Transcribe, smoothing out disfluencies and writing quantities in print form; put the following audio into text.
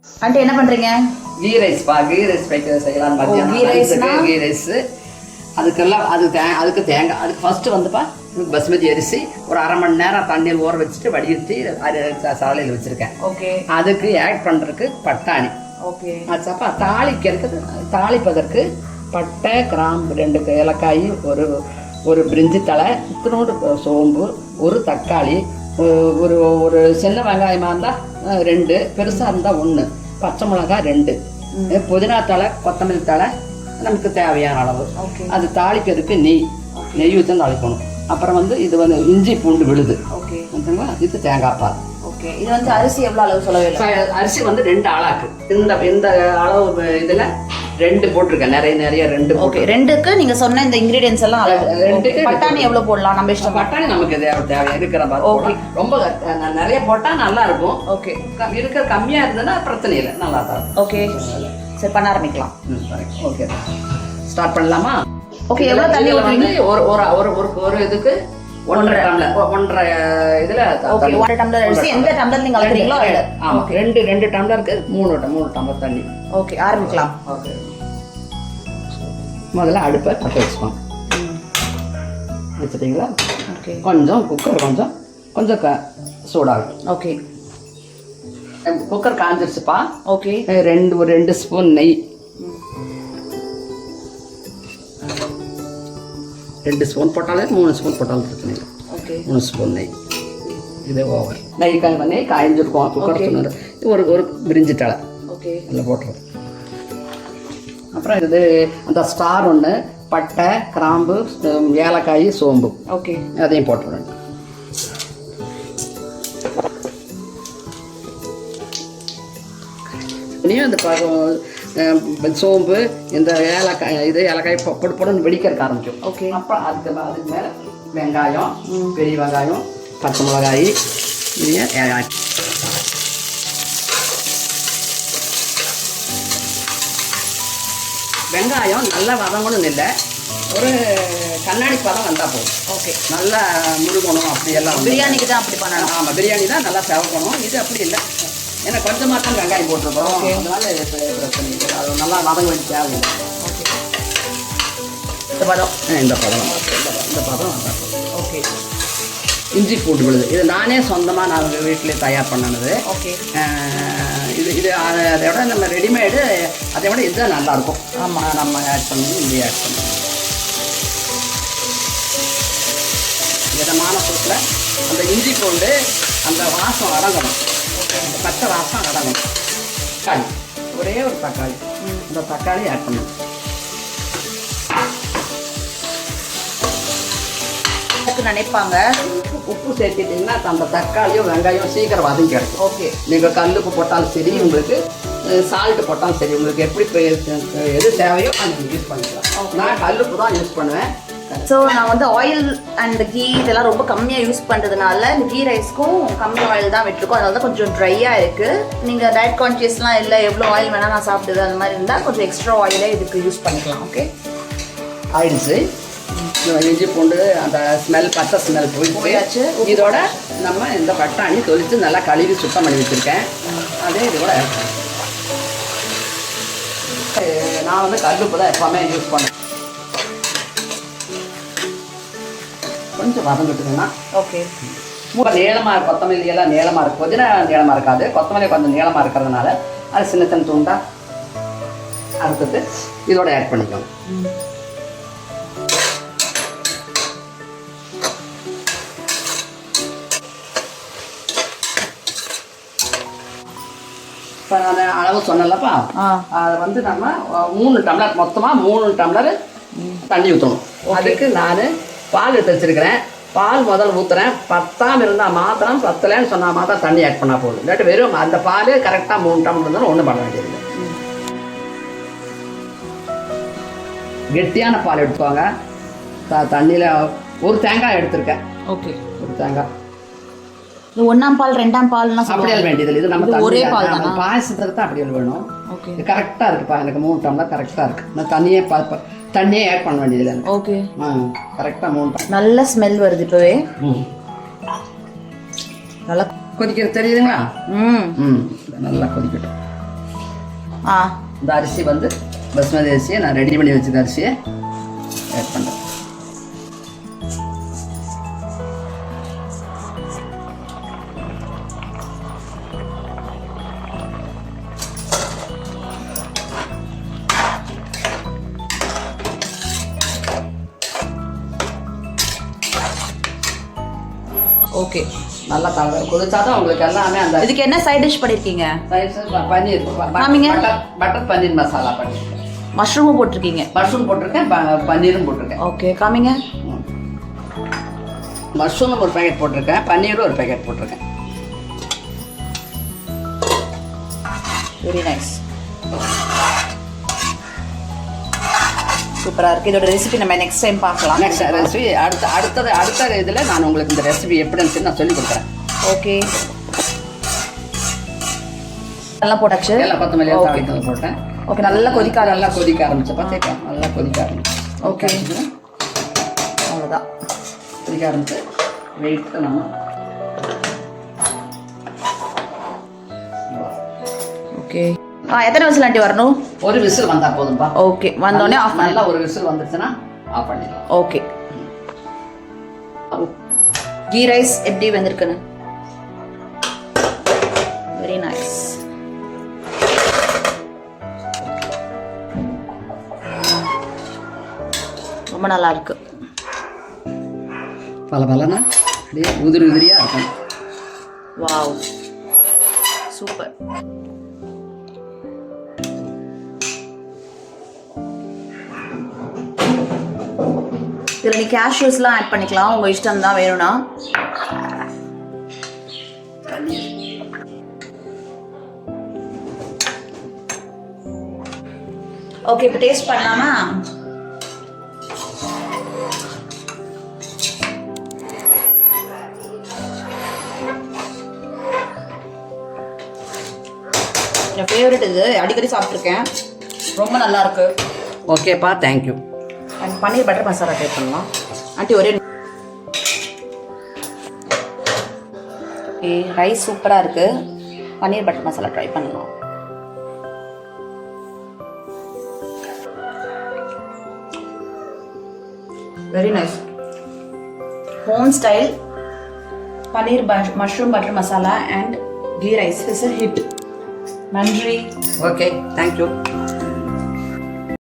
Aunty என்ன பண்றீங்க? Key rice வைக்க செய்யலாம். கீ ரைஸ் அதுக்கெல்லாம் அதுக்கு தேங்காய் அதுக்கு ஃபர்ஸ்ட் வந்துப்பா பஸ்மதி அரிசி ஒரு அரை மணி நேரம் தண்ணியில் ஊற வச்சுட்டு வடிகட்டி சாலையில் வச்சிருக்கேன். ஓகே. அதுக்கு ஆட் பண்றதுக்கு பட்டாணி. ஓகே. அதுப்பா தாளிப்பதற்கு பட்டை கிராம்பு 2 ஏலக்காய் ஒரு பிரிஞ்சி தலை இத்தனோடு சோம்பு ஒரு தக்காளி ஒரு ஒரு சின்ன வெங்காயமாக இருந்தால் 2 பெருசாக இருந்தால் 1 பச்சை மிளகாய் 2 புதினா தலை கொத்தமல்லி தலை நமக்கு தேவையான அளவு. அது தாளிக்கிறதுக்கு நெய் ஊற்றி தாளிக்கணும். அப்புறம் இது இஞ்சி பூண்டு விழுது. ஓகே. இது தேங்காய் பால். ஓகே. இது அரிசி எவ்வளோ அளவு சொல்லவே? அரிசி 2 ஆளாக்கு இந்த அளவு இதில் 2 போட்டிருக்கேன். நிறைய 2. ஓகே. 2க்கு நீங்க சொன்ன இந்த இன்கிரீடியன்ஸ் எல்லாம் 2க்கு பட்டாணி எவ்வளவு போடலாம்? நம்ம இஷ்டம். பட்டாணி நமக்கு தேவை இருக்கிற மாதிரி ரொம்ப நிறைய போட்டா நல்லா இருக்கும். ஓகே. இருக்கிற கம்மியா இருந்ததுன்னா பிரச்சனை இல்லை, நல்லா தான். ஓகே. சரி, பண்ண ஆரம்பிக்கலாம். ஓகே, ஸ்டார்ட் பண்ணலாமா? ஓகே. எவ்வளவு தண்ணி ஊத்துறீங்க? ஒரு இதுக்கு 1.5 டம்ளர். 1.5 இதுல ஓகே. 1 டம்ளர் அரிசி எந்த டம்ளர் நீங்க அளக்குறீங்களோ அதுல. ஆமா. 2 டம்ளருக்கு 3 டம்ளர் தண்ணி. ஓகே, ஆரம்பிக்கலாம். ஓகே. முதல்ல அடுப்பை பற்ற வச்சுக்கோங்க. வச்சுட்டீங்களா? ஓகே. கொஞ்சம் குக்கர் கொஞ்சம் சூடாகும். ஓகே. குக்கர் காஞ்சிருச்சுப்பா. ஓகே. ஒரு 2 ஸ்பூன் நெய். 2 ஸ்பூன் போட்டாலே 3 ஸ்பூன் போட்டாலும் பிரச்சனை இல்லை. ஓகே. 3 ஸ்பூன் நெய். இது ஓவர். நெய் காய்ஞ்சிருக்கும். குக்கர் ஒரு பிரிஞ்சி தலை. ஓகே. அதில் போட்டுருது. அப்புறம் அந்த ஸ்டார் 1 பட்டை கிராம்பு ஏலக்காய் சோம்பு. ஓகே. அதையும் போட்டுருவேன். இந்த சோம்பு இந்த ஏலக்காய் பொடுன்னு வெடிக்கிறதுக்கு ஆரம்பிக்கும். ஓகே. அப்புறம் அதுக்கு மேலே வெங்காயம், பெரிய வெங்காயம், பச்சை மிளகாய் வெங்காயம் நல்லா வதங்கணும்னு இல்லை, ஒரு கண்ணாடி பதம் வந்தால் போதும். ஓகே. நல்லா முருகணும் அப்படியெல்லாம். பிரியாணிக்கு தான் அப்படி பண்ணணும். ஆமாம், பிரியாணி தான் நல்லா செவக்கணும். இது அப்படி இல்லை, ஏன்னா கொஞ்சமாக தான் வெங்காயம் போட்டிருக்கோம். அதனால பிரச்சனை இல்லை, அது நல்லா வதங்க வேண்டிய தேவையில்லை. ஓகே. இந்த பதம் வந்தால் போதும். ஓகே. இஞ்சி பூண்டு விழுது இது நானே சொந்தமாக நான் வீட்டிலே தயார் பண்ணது. ஓகே. இது அதை விட நம்ம ரெடிமேடு அதை விட இதுதான் நல்லாயிருக்கும். ஆமாம், நம்ம ஆட் பண்ணி இங்கே ஆட் பண்ணணும். விதமான சூட்டில் அந்த இஞ்சி பூண்டு அந்த வாசம் அடங்கணும். அந்த பச்சை வாசம் அடங்கணும். தக்காளி ஒரே ஒரு தக்காளி, இந்த தக்காளி ஆட் பண்ணணும். நினைப்பாங்க உப்பு சேர்த்துட்டிங்கன்னா அந்த தக்காளியும் வெங்காயம் சீக்கிரம் வதங்கி கிடைக்கும். ஓகே. நீங்கள் கல்லுப்பு போட்டாலும் சரி, உங்களுக்கு சால்ட்டு போட்டாலும் சரி, உங்களுக்கு எப்படி எது தேவையோ அது யூஸ் பண்ணிக்கலாம். நான் கல்லுப்பு தான் யூஸ் பண்ணுவேன். ஸோ நான் ஆயில் அண்ட் கீ இதெல்லாம் ரொம்ப கம்மியாக யூஸ் பண்ணுறதுனால இந்த கீ ரைஸ்க்கும் கம்மி ஆயில் தான் விட்டுருக்கோம். அதனால தான் கொஞ்சம் ட்ரையாக இருக்குது. நீங்கள் டயட் கான்ஷியஸ்லாம் இல்லை, எவ்வளோ ஆயில் வேணால் நான் சாப்பிடுது அந்த மாதிரி இருந்தால் கொஞ்சம் எக்ஸ்ட்ரா ஆயிலே இதுக்கு யூஸ் பண்ணிக்கலாம். ஓகே. ஆயிடுச்சு. இஞ்சி பூண்டு அந்த ஸ்மெல் பச்சை ஸ்மெல் போயாச்சு. இதோட நம்ம இந்த பட்டாணி தொளித்து நல்லா கழுவி சுத்தம் பண்ணி வச்சுருக்கேன். அதே இது கூட நான் கல்லுப்பு தான் எப்போவுமே யூஸ் பண்ணேன். கொஞ்சம் வதங்கிட்டுங்கன்னா ஓகே. நீளமாக இருக்கும். கொத்தமல்லி எல்லாம் நீளமாக இருக்கும். புதினா நீளமாக இருக்காது, கொத்தமல்லி கொஞ்சம் நீளமாக இருக்கிறதுனால அது சின்ன தூண்டா அறுத்துட்டு இதோட ஆட் பண்ணிக்கணும். இப்போ நான் அளவு சொன்னலப்பா, அதை நம்ம 3 டம்ளர் மொத்தமாக 3 டம்ளர் தண்ணி ஊற்றணும். அதுக்கு நான் பால் எடுத்து வச்சுருக்கிறேன். பால் முதல்ல ஊற்றுறேன். பத்தாமல் இருந்தால் மாத்திரம், பத்தலைன்னு சொன்னால் மாத்திரம் தண்ணி ஆட் பண்ணால் போதும். இல்லாட்டி வெறும் அந்த பால் கரெக்டாக 3 டம்ளர் இருந்தாலும் ஒன்றும் பண்ண வேண்டியது. கெட்டியான பால் எடுத்துவாங்க. தண்ணியில் ஒரு தேங்காய் எடுத்திருக்கேன். ஓகே. ஒரு தேங்காய். இது 1ஆம் பால் 2ஆம் பால்னா அப்படியே வேண்டியதில்லை. இது நம்ம ஒரே பால் தான். பாயசத்துக்கு தான் அப்படியே வேணும். ஓகே. இது கரெக்டாக இருக்குப்பா. எனக்கு 3 டம்ளர் கரெக்டாக இருக்குது. நான் தண்ணியே ஆட் பண்ண வேண்டியதில்லை. ஓகே. கரெக்டாக 3 டம்ளர். நல்ல ஸ்மெல் வருது இப்போவே. நல்லா கொதிக்கிறது தெரியுதுங்களா? நல்லா கொதிக்கட்டும். ஆ இந்த அரிசி வந்து பஸ்மதி அரிசியை நான் ரெடி பண்ணி வச்சுக்க அரிசியை ஆட் பண்ணுறேன். ஓகே. நல்லா கொதிச்சாதான் உங்களுக்கு எல்லாமே அந்த இதுக்கு என்ன சைட் டிஷ் பண்ணிருக்கீங்க? பன்னீர் காமிங்க. பட்டர் பன்னீர் மசாலா பண்ணிருக்கேன். மஷ்ரூமும் போட்டிருக்கீங்க? மஷ்ரூம் போட்டிருக்கேன், பன்னீரும் போட்டிருக்கேன். ஓகே காமிங்க. மஷ்ரூமும் ஒரு பேக்கெட் போட்டிருக்கேன், பன்னீரும் ஒரு பேக்கெட் போட்டிருக்கேன். Very nice. சூப்பராக இருக்குது. இதோட ரெசிபி நம்ம நெக்ஸ்ட் டைம் பார்க்கலாம். நெக்ஸ்ட் ரெசிபி அடுத்த இதில் நான் உங்களுக்கு இந்த ரெசிபி எப்படி இருந்துச்சுன்னு நான் சொல்லி கொடுக்குறேன். ஓகே. நல்லா போட்டாச்சு. எல்லாம் கொத்தமல்லி தாளித்தல் போட்டேன். ஓகே. நல்லா கொதிக்க ஆரம்பிச்சு பார்த்தேன். நல்லா கொதிக்க ஆரம்பிச்சு. ஓகே. அவ்வளோதான். கொதிக்க ஆரம்பிச்சு வெயிட் நம்ம ஓகே. எத்தனை விசில் ஆண்டி வரணும்? ஒரு விசில் வந்தா போதும்பா. ஓகே. வந்தோடனே ஆஃப் நல்லா ஒரு விசில் வந்துருச்சுன்னா ஆஃப் பண்ணிடலாம். ஓகே. கீ ரைஸ் எப்படி வந்திருக்குன்னு வெரி நைஸ். ரொம்ப நல்லா இருக்கு. பலனா அப்படியே உதிரியா இருக்கும். Wow super. இதில் நீ கேஷ்யூஸ்லாம் ஆட் பண்ணிக்கலாம், உங்கள் இஷ்டம் தான் வேணும்னா. ஓகே, இப்போ டேஸ்ட் பண்ணலாமா? என் ஃபேவரட் இது, அடிக்கடி சாப்பிட்ருக்கேன், ரொம்ப நல்லா இருக்கு. ஓகேப்பா, thank you. And paneer butter masala try பண்ணலாம். ஆண்டி ஒரே ரைஸ் சூப்பராக இருக்குது. பன்னீர் பட்டர் மசாலா ட்ரை பண்ணலாம். Very nice. Home style paneer mushroom butter masala and ghee rice is a hit. நன்றி. Okay, thank you.